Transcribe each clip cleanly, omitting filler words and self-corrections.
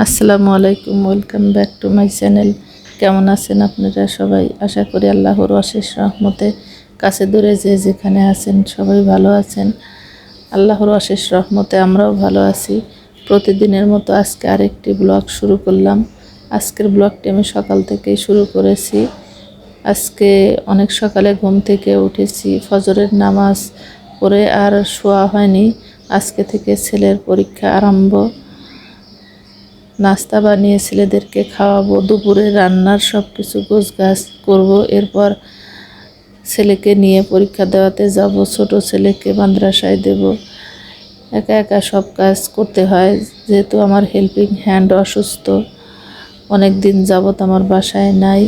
আসসালামু আলাইকুম, welcome back to my channel. কেমন আছেন আপনারা সবাই? আশা করি আল্লাহর অশেষ রহমতে কাছে দূরে যে যেখানে আছেন সবাই ভালো আছেন। আল্লাহর অশেষ রহমতে আমরাও ভালো আছি। প্রতিদিনের মতো আজকে আরেকটি ব্লগ শুরু করলাম। আজকের ব্লগটি আমি সকাল থেকেই শুরু করেছি। আজকে অনেক সকালে ঘুম থেকে উঠেছি, ফজরের নামাজ পড়ে আর শোয়া হয়নি। আজকে থেকে ছেলের পরীক্ষা আরম্ভ। নাস্তা বানিয়ে ছেলেদেরকে খাওয়াবো, দুপুরে রান্নার সব কিছু গোছগাছ করবো। এরপর ছেলেকে নিয়ে পরীক্ষা দেওয়াতে যাব, ছোট ছেলেকে মাদ্রাসায় দেব। একা একা সব কাজ করতে হয়, যেহেতু আমার হেল্পিং হ্যান্ড অসুস্থ, অনেক দিন যাবত আমার বাসায় নাই।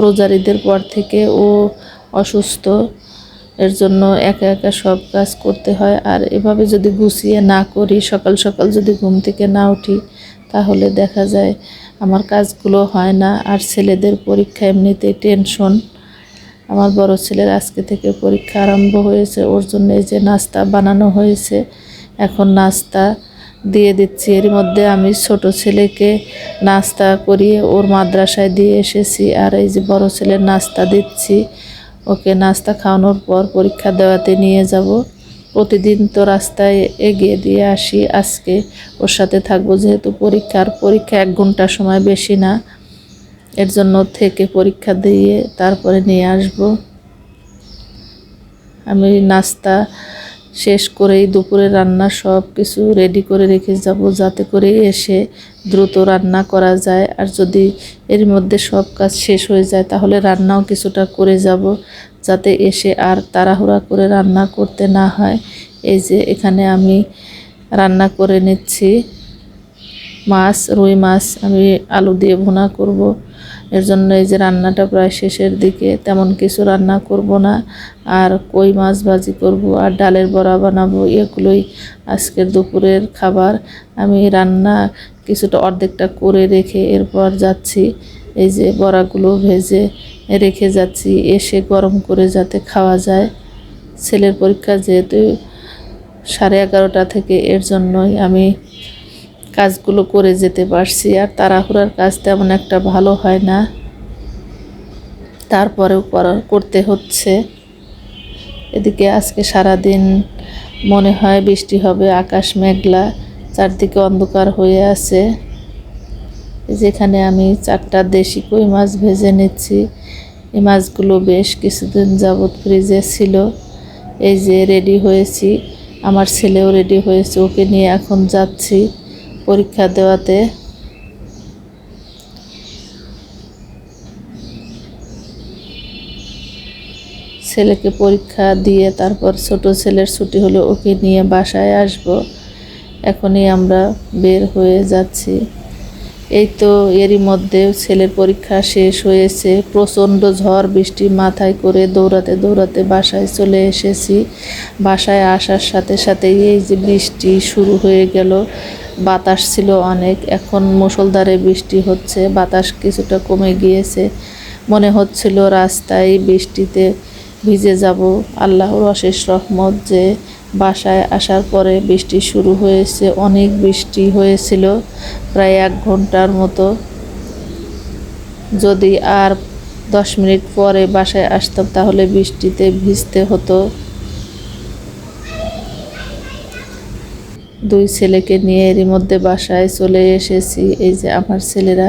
রোজার ঈদের পর থেকে ও অসুস্থ, এর জন্য একা একা সব কাজ করতে হয়। আর এভাবে যদি গুছিয়ে না করি, সকাল সকাল যদি ঘুম থেকে না উঠি, তাহলে দেখা যায় আমার কাজগুলো হয় না। আর ছেলেদের পরীক্ষা এমনিতেই টেনশন। আমার বড় ছেলের আজকে থেকে পরীক্ষা আরম্ভ হয়েছে, ওর জন্য এই যে নাস্তা বানানো হয়েছে, এখন নাস্তা দিয়ে দিচ্ছি। এর মধ্যে আমি ছোট ছেলেকে নাস্তা করিয়ে ওর মাদ্রাসায় দিয়ে এসেছি, আর এই যে বড় ছেলের নাস্তা দিচ্ছি। ওকে নাস্তা খাওয়ানোর পর পরীক্ষা দেওয়াতে নিয়ে যাব। প্রতিদিন তো রাস্তায় এগিয়ে দিয়ে আসি, আজকে ওর সাথে থাকবো, যেহেতু পরীক্ষা 1 ঘন্টা সময়, বেশি না। এর জন্য থেকে পরীক্ষা দিয়ে তারপরে নিয়ে আসব। আমি নাস্তা শেষ করেই দুপুরে রান্না সব কিছু রেডি করে রেখে যাব, যাতে করে এসে দ্রুত রান্না করা যায়। আর যদি এর মধ্যে সব কাজ শেষ হয়ে যায়, তাহলে রান্নাও কিছুটা করে যাব, যাতে এসে আর তাড়াহুড়া করে রান্না করতে না হয়। এই যে এখানে আমি রান্না করে নিচ্ছি মাছ, রুই মাছ আমি আলু দিয়ে ভুনা করব। এর জন্য এই যে রান্নাটা প্রায় শেষের দিকে, তেমন কিছু রান্না করব না। আর কই মাছ ভাজি করব আর ডালের বড়া বানাবো, এগুলোই আজকের দুপুরের খাবার। আমি রান্না কিছুটা অর্ধেকটা করে রেখে এরপর যাচ্ছি, এই যে বড়াগুলো ভেজে রেখে যাচ্ছি, এসে গরম করে যাতে খাওয়া যায়। ছেলের পরীক্ষা যেহেতু 11:30 থেকে, এর জন্যই আমি কাজগুলো করে যেতে পারছি। আর তাড়াহুড়ার কাজ তেমন একটা ভালো হয় না, তারপরেও করতে হচ্ছে। এদিকে আজকে সারাদিন মনে হয় বৃষ্টি হবে, আকাশ মেঘলা, চারদিকে অন্ধকার হয়ে আছে। যেখানে আমি 4টা দেশি কই মাছ ভেজে নিচ্ছি। এই মাছগুলো বেশ কিছুদিন যাবৎ ফ্রিজে ছিল। এই যে রেডি হয়েছি, আমার ছেলেও রেডি হয়েছে, ওকে নিয়ে এখন যাচ্ছি পরীক্ষা দেওয়াতে। ছেলেকে পরীক্ষা দিয়ে তারপর ছোট ছেলের ছুটি হলে ওকে নিয়ে বাসায় আসব। এখনই আমরা বের হয়ে যাচ্ছি। এই তো এরই মধ্যে ছেলের পরীক্ষা শেষ হয়েছে। প্রচণ্ড ঝড় বৃষ্টি মাথায় করে দৌড়াতে দৌড়াতে বাসায় চলে এসেছি। বাসায় আসার সাথে সাথেই এই যে বৃষ্টি শুরু হয়ে গেল। বাতাস ছিল অনেক, এখন মুষলধারে বৃষ্টি হচ্ছে, বাতাস কিছুটা কমে গিয়েছে। মনে হচ্ছিল রাস্তায় বৃষ্টিতে ভিজে যাব। আল্লাহর অশেষ রহমত যে বাসায় আসার পরে বৃষ্টি শুরু হয়েছে। অনেক বৃষ্টি হয়েছিল, প্রায় 1 ঘন্টার মতো। যদি আর 10 মিনিট পরে বাসায় আসতাম, তাহলে বৃষ্টিতে ভিজতে হতো। 2 ছেলেকে নিয়ে এরই মধ্যে বাসায় চলে এসেছি। এই যে আমার ছেলেরা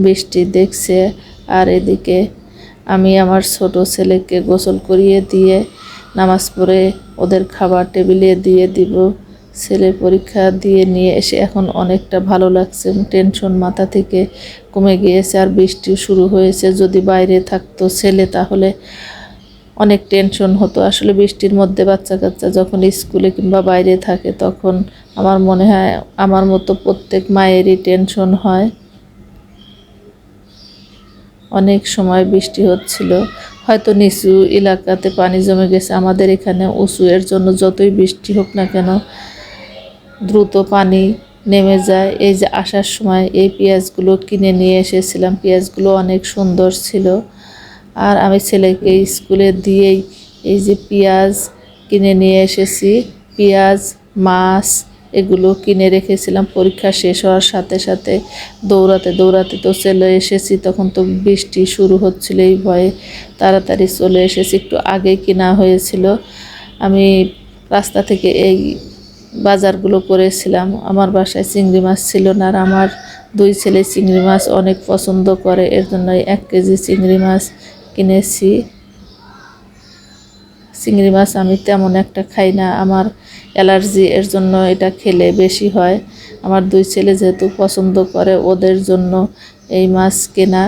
বৃষ্টি দেখছে, আর এদিকে আমি আমার ছোট ছেলেকে গোসল করিয়ে দিয়ে নামাজ পড়ে ওদের খাবার টেবিলে দিয়ে দিব। ছেলের পরীক্ষা দিয়ে নিয়ে এসে এখন অনেকটা ভালো লাগছে, টেনশন মাথা থেকে কমে গিয়েছে। আর বৃষ্টিও শুরু হয়েছে, যদি বাইরে থাকতো ছেলে তাহলে অনেক টেনশন হতো। আসলে বৃষ্টির মধ্যে বাচ্চা কাচ্চা যখন স্কুলে কিংবা বাইরে থাকে, তখন আমার মনে হয় আমার মতো প্রত্যেক মায়েরই টেনশন হয়। অনেক সময় বৃষ্টি হচ্ছিল, হয়তো নিচু এলাকাতে পানি জমে গেছে, আমাদের এখানে উঁচু, এর জন্য যতই বৃষ্টি হোক না কেন দ্রুত পানি নেমে যায়। এই যে আসার সময় এই পেঁয়াজগুলো কিনে নিয়ে এসেছিলাম, পেঁয়াজগুলো অনেক সুন্দর ছিল। আর আমি ছেলেকে স্কুলে দিয়েই এই যে পেঁয়াজ কিনে নিয়ে এসেছি। পেঁয়াজ, মাছ, এগুলো কিনে রেখেছিলাম। পরীক্ষা শেষ হওয়ার সাথে সাথে দৌড়াতে দৌড়াতে তো চলে এসেছি, তখন তো বৃষ্টি শুরু হচ্ছিল, এই ভয়ে তাড়াতাড়ি চলে এসেছি। একটু আগে কিনা হয়েছিল। আমি রাস্তা থেকে এই বাজারগুলো করেছিলাম। আমার বাসায় চিংড়ি মাছ ছিল না, আর আমার 2 ছেলে চিংড়ি মাছ অনেক পছন্দ করে, এর জন্য 1 কেজি চিংড়ি মাছ কিনেছি। চিংড়ি মাছ আমি তেমন একটা খাই না, আমার অ্যালার্জি, এর জন্য এটা খেলে বেশি হয়। আমার 2 ছেলে যেহেতু পছন্দ করে, ওদের জন্য এই মাছ কেনা।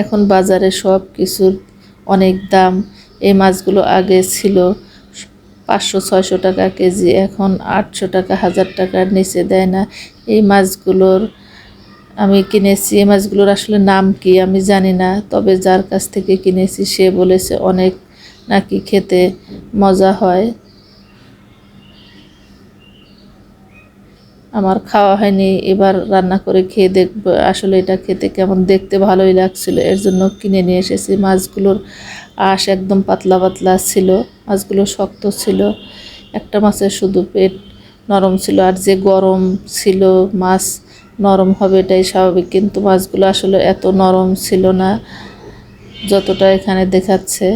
এখন বাজারে সব কিছুর অনেক দাম। এই মাছগুলো আগে ছিল 500-600 টাকা কেজি, এখন 800 টাকা, 1000 টাকার নিচে দেয় না। এই মাছগুলোর আমি কিনেছি। এই মাছগুলোর আসলে নাম কি আমি জানি না, তবে যার কাছ থেকে কিনেছি সে বলেছে অনেক নাকি খেতে মজা হয়। আমার খাওয়া হয়নি, এবার রান্না করে খেয়ে দেখব আসলে এটা খেতে কেমন। দেখতে ভালোই লাগছিল, এর জন্য কিনে নিয়ে এসেছি। মাছগুলোর আঁশ একদম পাতলা পাতলা ছিল, মাছগুলো শক্ত ছিল। একটা মাছের শুধু পেট নরম ছিল, আর যে গরম ছিল মাছ নরম হবে এটাই স্বাভাবিক, কিন্তু মাছগুলো আসলে এত নরম ছিল না যতটা এখানে দেখাচ্ছে।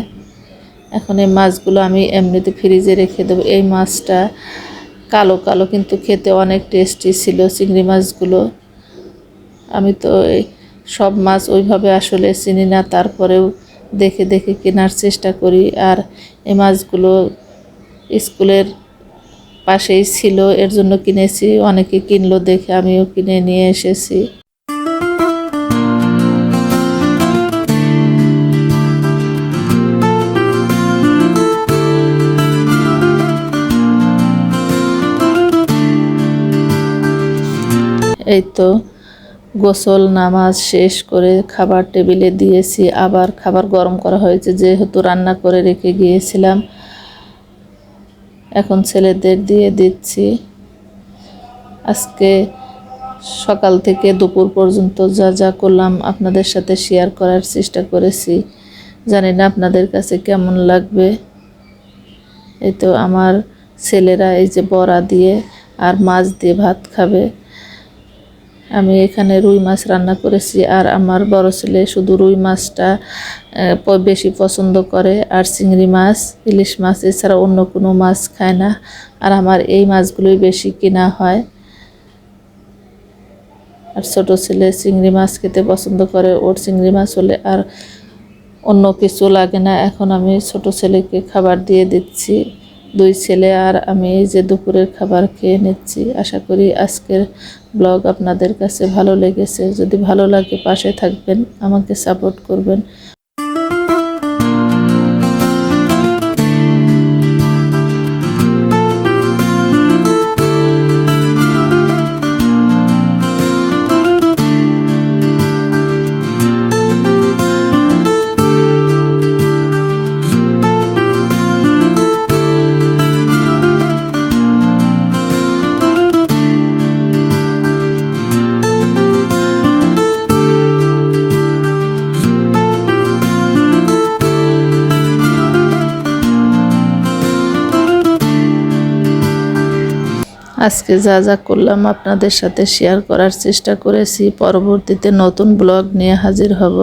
এখন এই মাছগুলো আমি এমনিতে ফ্রিজে রেখে দেবো। এই মাছটা কালো কালো, কিন্তু খেতে অনেক টেস্টি ছিল চিংড়ি মাছগুলো। আমি তো সব মাছ ওইভাবে আসলে চিনি না, তারপরেও দেখে দেখে কেনার চেষ্টা করি। আর এই মাছগুলো স্কুলের পাশেই ছিল, এর জন্য কিনেছি। অনেকে কিনলো দেখে আমিও কিনে নিয়ে এসেছি। এই তো গোসল নামাজ শেষ করে খাবার টেবিলে দিয়েছি। আবার খাবার গরম করা হয়েছে, যেহেতু রান্না করে রেখে গিয়েছিলাম। এখন ছেলেদের দিয়ে দিচ্ছি। আজকে সকাল থেকে দুপুর পর্যন্ত যা যা করলাম আপনাদের সাথে শেয়ার করার চেষ্টা করেছি। জানি না আপনাদের কাছে কেমন লাগবে। এই তো আমার ছেলেরা এই যে বড়া দিয়ে আর মাছ দিয়ে ভাত খাবে। আমি এখানে রুই মাছ রান্না করেছি, আর আমার বড় ছেলে শুধু রুই মাছটা বেশি পছন্দ করে, আর চিংড়ি মাছ, ইলিশ মাছ এছাড়া অন্য কোনো মাছ খায় না। আর আমার এই মাছগুলোই বেশি কিনা হয়। আর ছোট ছেলে চিংড়ি মাছ খেতে পছন্দ করে, ওর চিংড়ি মাছ হলে আর অন্য কিছু লাগে না। এখন আমি ছোট ছেলেকে খাবার দিয়ে দিচ্ছি। 2 ছেলে আর আমি এই যে দুপুরের খাবার খেয়ে নিচ্ছি। আশা করি আজকের ব্লগ আপনাদের কাছে ভালো লেগেছে। যদি ভালো লাগে পাশে থাকবেন, আমাকে সাপোর্ট করবেন। আজকে যা যা করলাম আপনাদের সাথে শেয়ার করার চেষ্টা করেছি। পরবর্তীতে নতুন ব্লগ নিয়ে হাজির হব।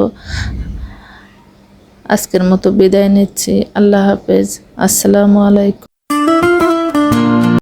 আজকের মতো বিদায় নিচ্ছি। আল্লাহ হাফেজ। আসসালামু আলাইকুম।